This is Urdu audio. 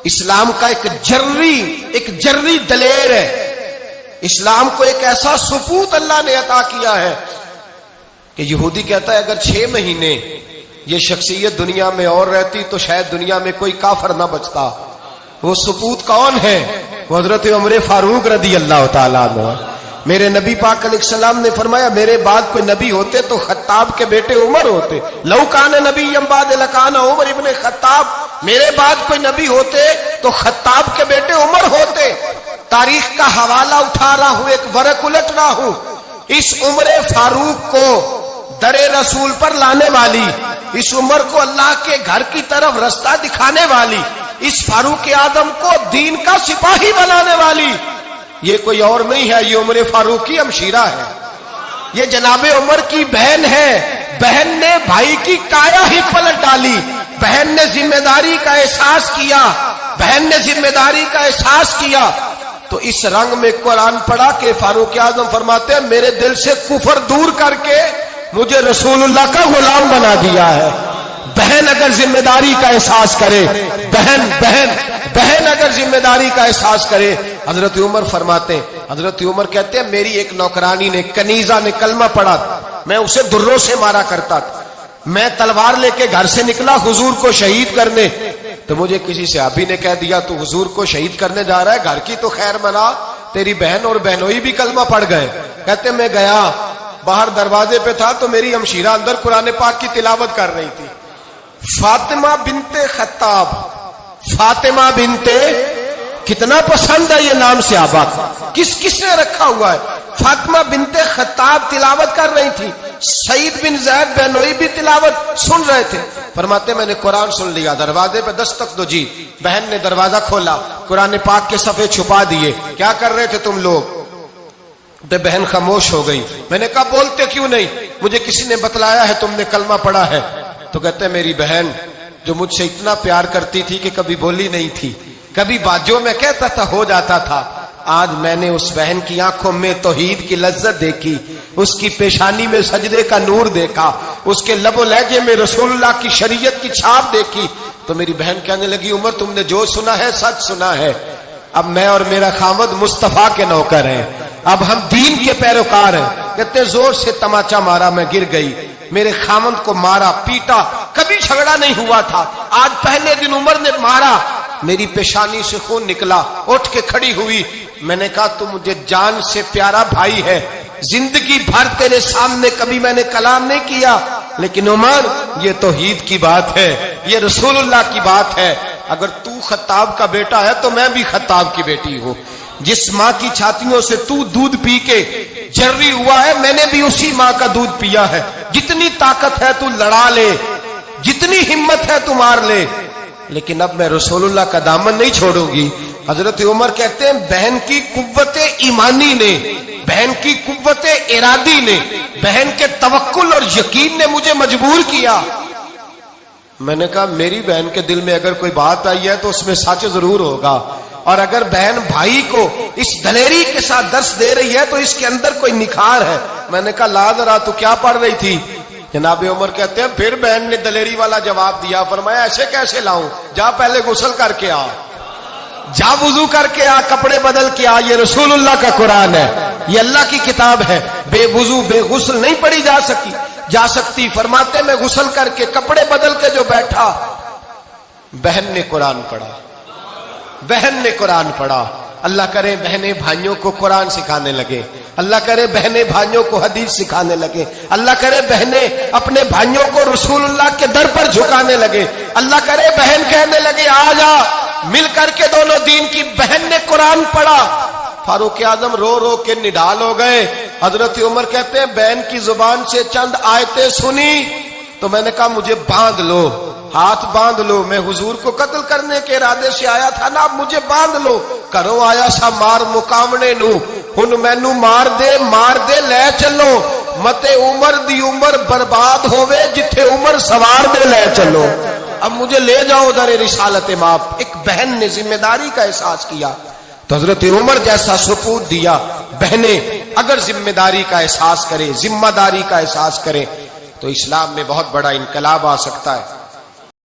اسلام کا ایک جرری دلیر ہے. اسلام کو ایک ایسا سپوت اللہ نے عطا کیا ہے کہ یہودی کہتا ہے اگر 6 مہینے یہ شخصیت دنیا میں اور رہتی تو شاید دنیا میں کوئی کافر نہ بچتا. وہ سپوت کون ہے؟ وہ حضرت عمر فاروق رضی اللہ تعالیٰ عنہ. میرے نبی پاک علیہ السلام نے فرمایا میرے بعد کوئی نبی ہوتے تو خطاب کے بیٹے عمر ہوتے. لو کان نبی بعد لکان عمر ابن خطاب. میرے بعد کوئی نبی ہوتے تو خطاب کے بیٹے عمر ہوتے. تاریخ کا حوالہ اٹھا رہا ہوں, ایک ورق الٹ رہا ہوں. اس عمر فاروق کو در رسول پر لانے والی, اس عمر کو اللہ کے گھر کی طرف رستہ دکھانے والی, اس فاروق اعظم کو دین کا سپاہی بنانے والی یہ کوئی اور نہیں ہے, یہ عمر فاروق کی ہمشیرہ ہے. یہ جناب عمر کی بہن ہے. بہن نے بھائی کی کایا ہی پلٹ ڈالی. بہن نے ذمہ داری کا احساس کیا. بہن نے ذمہ داری کا احساس کیا تو اس رنگ میں قرآن پڑھا کہ فاروق اعظم فرماتے ہیں میرے دل سے کفر دور کر کے مجھے رسول اللہ کا غلام بنا دیا ہے. بہن اگر ذمہ داری کا احساس کرے, بہن اگر ذمہ داری کا احساس کرے. حضرت عمر فرماتے ہیں, حضرت عمر کہتے ہیں میری ایک نوکرانی نے کنیزہ نے کلمہ پڑھا, میں اسے دروں سے مارا کرتا تھا. میں تلوار لے کے گھر سے نکلا حضور کو شہید کرنے, تو مجھے کسی صحابی نے کہہ دیا تو حضور کو شہید کرنے جا رہا ہے, گھر کی تو خیر منا, تیری بہن اور بہنوئی بھی کلمہ پڑھ گئے. کہتے میں گیا, باہر دروازے پہ تھا تو میری ہمشیرہ اندر قرآن پاک کی تلاوت کر رہی تھی. فاطمہ بنت خطاب, فاطمہ بنت, کتنا پسند ہے یہ نام صحابہ, کس نے رکھا ہوا ہے. فاطمہ بنت خطاب تلاوت کر رہی تھی. سعید بن زید بہنوئی بھی تلاوت سن رہے تھے. فرماتے میں نے قرآن سن لیا, دروازے پہ دستک دو جی. بہن نے دروازہ کھولا, قرآن پاک کے صفحے چھپا دیے. کیا کر رہے تھے تم لوگ؟ بہن خاموش ہو گئی. میں نے کہا بولتے کیوں نہیں؟ مجھے کسی نے بتلایا ہے تم نے کلمہ پڑھا ہے. تو کہتے میری بہن جو مجھ سے اتنا پیار کرتی تھی کہ کبھی بولی نہیں تھی, کبھی بات جو میں کہتا تھا ہو جاتا تھا, آج میں نے اس بہن کی آنکھوں میں توحید کی لذت دیکھی, اس کی پیشانی میں سجدے کا نور دیکھا, اس کے لب و لہجے میں رسول اللہ کی شریعت کی چھاپ دیکھی. تو میری بہن کہنے لگی عمر تم نے جو سنا ہے سچ سنا ہے. اب میں اور میرا خامد مصطفیٰ کے نوکر ہیں, اب ہم دین کے پیروکار ہیں. کہتے زور سے تماچا مارا, میں گر گئی. میرے خامد کو مارا پیٹا, کبھی جھگڑا نہیں ہوا تھا, آج پہلے دن عمر نے مارا. میری پیشانی سے خون نکلا, اٹھ کے کھڑی ہوئی. میں نے کہا تو مجھے جان سے پیارا بھائی ہے, زندگی بھر تیرے سامنے کبھی میں نے کلام نہیں کیا, لیکن عمر یہ توحید کی بات ہے, یہ رسول اللہ کی بات ہے. اگر تو خطاب کا بیٹا ہے تو میں بھی خطاب کی بیٹی ہوں. جس ماں کی چھاتیوں سے تو دودھ پی کے جرری ہوا ہے, میں نے بھی اسی ماں کا دودھ پیا ہے. جتنی طاقت ہے تو لڑا لے, جتنی ہمت ہے تو مار لے, لیکن اب میں رسول اللہ کا دامن نہیں چھوڑوں گی. حضرت عمر کہتے ہیں بہن کی قوت ایمانی نے, بہن کی قوت ارادی نے, بہن کے توکل اور یقین نے مجھے مجبور کیا. میں نے کہا میری بہن کے دل میں اگر کوئی بات آئی ہے تو اس میں سچ ضرور ہوگا, اور اگر بہن بھائی کو اس دلیری کے ساتھ درس دے رہی ہے تو اس کے اندر کوئی نکھار ہے. میں نے کہا لا ذرا تو کیا پڑھ رہی تھی؟ جناب عمر کہتے ہیں پھر بہن نے دلیری والا جواب دیا. فرمایا ایسے کیسے لاؤں؟ جا پہلے غسل کر کے آ, جا وضو کر کے آ, کپڑے بدل کے آ. یہ رسول اللہ کا قرآن ہے, یہ اللہ کی کتاب ہے. بے وضو بے غسل نہیں پڑھی جا سکتی. فرماتے میں غسل کر کے کپڑے بدل کے جو بیٹھا, بہن نے قرآن پڑھا, بہن نے قرآن پڑھا. اللہ کرے بہنیں بھائیوں کو قرآن سکھانے لگے, اللہ کرے بہنیں بھائیوں کو حدیث سکھانے لگے, اللہ کرے بہنیں اپنے بھائیوں کو رسول اللہ کے در پر جھکانے لگے, اللہ کرے بہن کہنے لگے آ جا مل کر کے دونوں دین کی. بہن نے قرآن پڑھا. فاروق اعظم رو رو کے نڈال ہو گئے. حضرت عمر کہتے ہیں بہن کی زبان سے چند آیتیں سنی تو میں نے کہا مجھے باندھ لو, ہاتھ باندھ لو. میں حضور کو قتل کرنے کے ارادے سے آیا تھا نا, اب مجھے باندھ لو. کرو آیا سا مار مقامنے نو, ہن مینو مار دے لے چلو. مت عمر دی عمر برباد ہوئے جتھے عمر سوار دے لے چلو. اب مجھے لے جاؤ در رسالت ماپ. ایک بہن نے ذمہ داری کا احساس کیا تو حضرت عمر جیسا سپوت دیا. بہنیں اگر ذمہ داری کا احساس کرے, ذمہ داری کا احساس کرے تو اسلام میں بہت بڑا انقلاب آ سکتا ہے.